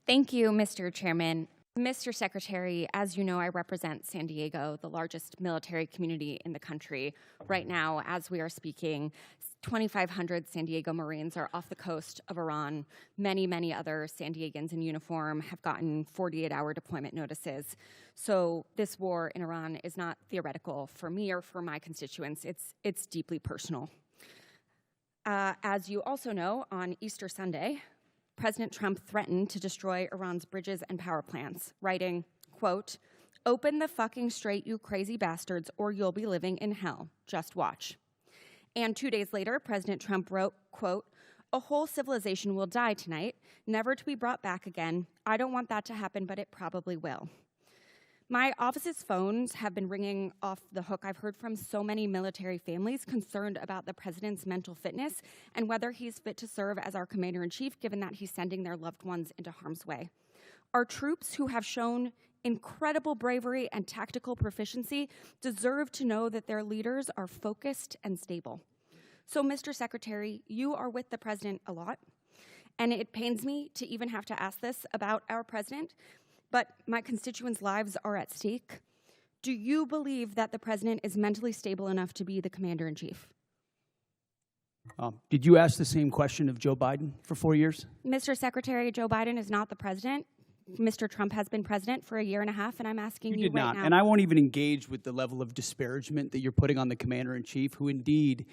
Thank you, Mr. Chairman. Mr. Secretary, as you know, I represent San Diego, the largest military community in the country. Right now, as we are speaking, 2,500 San Diego Marines are off the coast of Iran. Many, many other San Diegans in uniform have gotten 48-hour deployment notices. So this war in Iran is not theoretical for me or for my constituents. It's deeply personal. As you also know, on Easter Sunday, President Trump threatened to destroy Iran's bridges and power plants, writing, quote, "Open the fucking strait, you crazy bastards, or you'll be living in hell. Just watch." And 2 days later, President Trump wrote, quote, "A whole civilization will die tonight, never to be brought back again. I don't want that to happen, but it probably will." My office's phones have been ringing off the hook. I've heard from so many military families concerned about the president's mental fitness and whether he's fit to serve as our commander-in-chief, given that he's sending their loved ones into harm's way. Our troops, who have shown incredible bravery and tactical proficiency, deserve to know that their leaders are focused and stable. So, Mr. Secretary, you are with the president a lot, and it pains me to even have to ask this about our president, but my constituents' lives are at stake. Do you believe that the president is mentally stable enough to be the commander-in-chief? Did you ask the same question of Joe Biden for 4 years? Mr. Secretary, Joe Biden is not the president. Mr. Trump has been president for a year and a half, and I'm asking you did right not. now. And I won't even engage with the level of disparagement that you're putting on the commander-in-chief, who indeed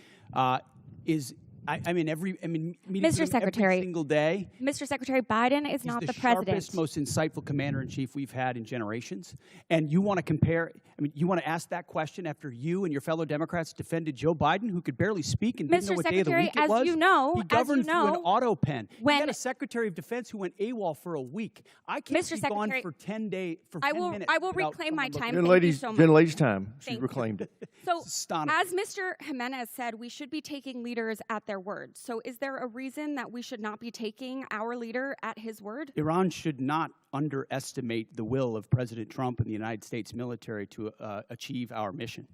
is. Mr. Secretary, every single day. Mr. Secretary, Biden is not the president. He's the sharpest, most insightful commander-in-chief we've had in generations. And you want to compare, you want to ask that question after you and your fellow Democrats defended Joe Biden, who could barely speak and didn't know what day of the week it was? As you know, he governed through an auto pen. He had a Secretary of Defense who went AWOL for a week. I can't be gone for 10 days, for 10 minutes. I will reclaim my time. Gentlelady's time. She reclaimed it. So, as Mr. Jimenez said, we should be taking leaders at their word. So is there a reason that we should not be taking our leader at his word? Iran should not underestimate the will of President Trump and the United States military to achieve our mission.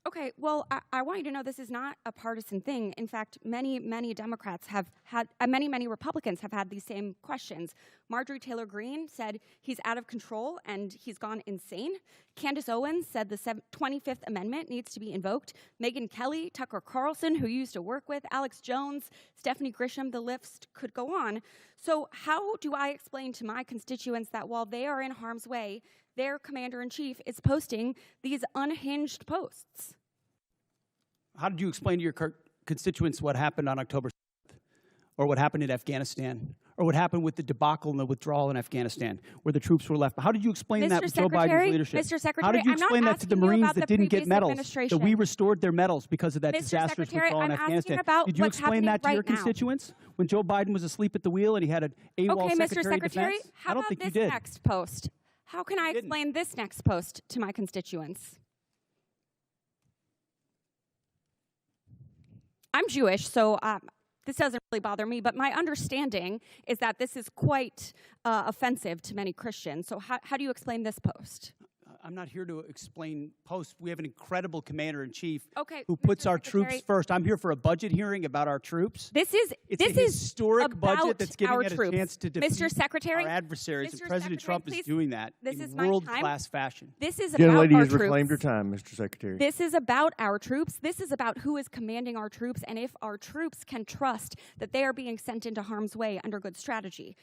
Okay, well, I want you to know this is not a partisan thing. In fact, many Democrats have had, many Republicans have had these same questions. Marjorie Taylor Greene said he's out of control and he's gone insane. Candace Owens said the 25th Amendment needs to be invoked. Megyn Kelly, Tucker Carlson, who you used to work with, Alex Jones, Stephanie Grisham, the list could go on. So how do I explain to my constituents that while they are in harm's way, their commander-in-chief is posting these unhinged posts? How did you explain to your constituents what happened on October 7th, or what happened in Afghanistan, or what happened with the debacle and the withdrawal in Afghanistan, where the troops were left? How did you explain that with Joe Biden's leadership? Mr. Secretary, how did you explain that to the Marines that didn't get medals, that we restored their medals because of that disastrous withdrawal in Afghanistan? Did you explain that to your constituents when Joe Biden was asleep at the wheel and he had an AWOL Secretary of Defense? I don't think you did. Next post. How can I explain this next post to my constituents? I'm Jewish, so this doesn't really bother me, but my understanding is that this is quite offensive to many Christians. So how do you explain this post? I'm not here to explain posts. We have an incredible commander-in-chief who Mr. puts our Secretary, troops first. I'm here for a budget hearing about our troops. It's a historic budget that's giving us a chance to defeat Mr. Secretary, our adversaries, and President Trump is doing that in my world-class fashion. This is about our Gentlelady has troops. reclaimed her time, Mr. Secretary. This is about our troops. This is about who is commanding our troops and if our troops can trust that they are being sent into harm's way under good strategy.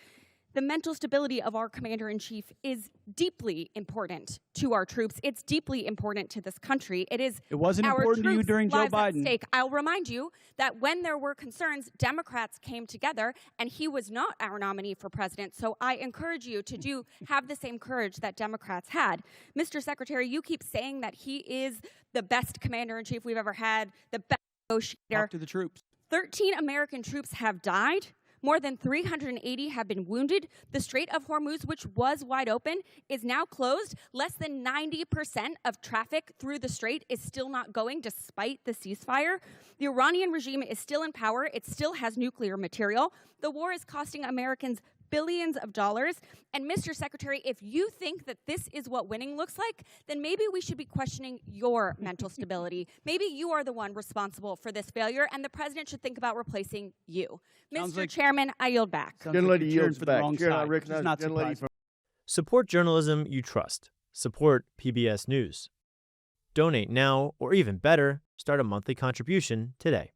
The mental stability of our commander-in-chief is deeply important to our troops. It's deeply important to this country. It wasn't important to you during Joe Biden. I'll remind you that when there were concerns, Democrats came together, and he was not our nominee for president. So I encourage you to have the same courage that Democrats had. Mr. Secretary, you keep saying that he is the best commander-in-chief we've ever had, the best negotiator. Talk to the troops. 13 American troops have died. More than 380 have been wounded. The Strait of Hormuz, which was wide open, is now closed. Less than 90% of traffic through the strait is still not going despite the ceasefire. The Iranian regime is still in power. It still has nuclear material. The war is costing Americans billions of dollars. And Mr. Secretary, if you think that this is what winning looks like, then maybe we should be questioning your mental stability. Maybe you are the one responsible for this failure, and the president should think about replacing you. Mr. Chairman, I yield back. Gentlelady yields for the back. wrong Chair, I side. recognize She's not the gentlelady surprised. from Support journalism you trust. Support PBS News. Donate now, or even better, start a monthly contribution today.